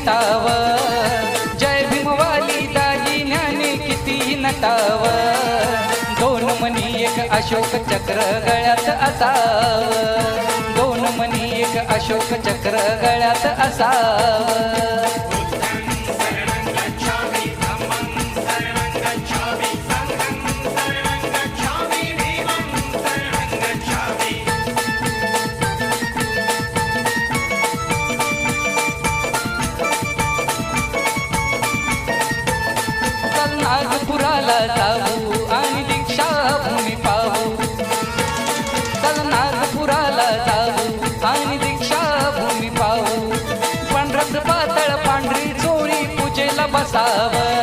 नटाव, जय भीमवाली दागिन्याने किती नटाव, दोन मणी एक अशोक चक्र गळ्यात असाव, दोन मणी एक अशोक चक्र गळ्यात असाव. नागपुराला जाऊ आणि दीक्षाभूमी पाहू, चल नागपुराला जाऊ आणि दीक्षाभूमी पाहू, पांढरत पातळ पांढरी चोळी पूजेला बसावं,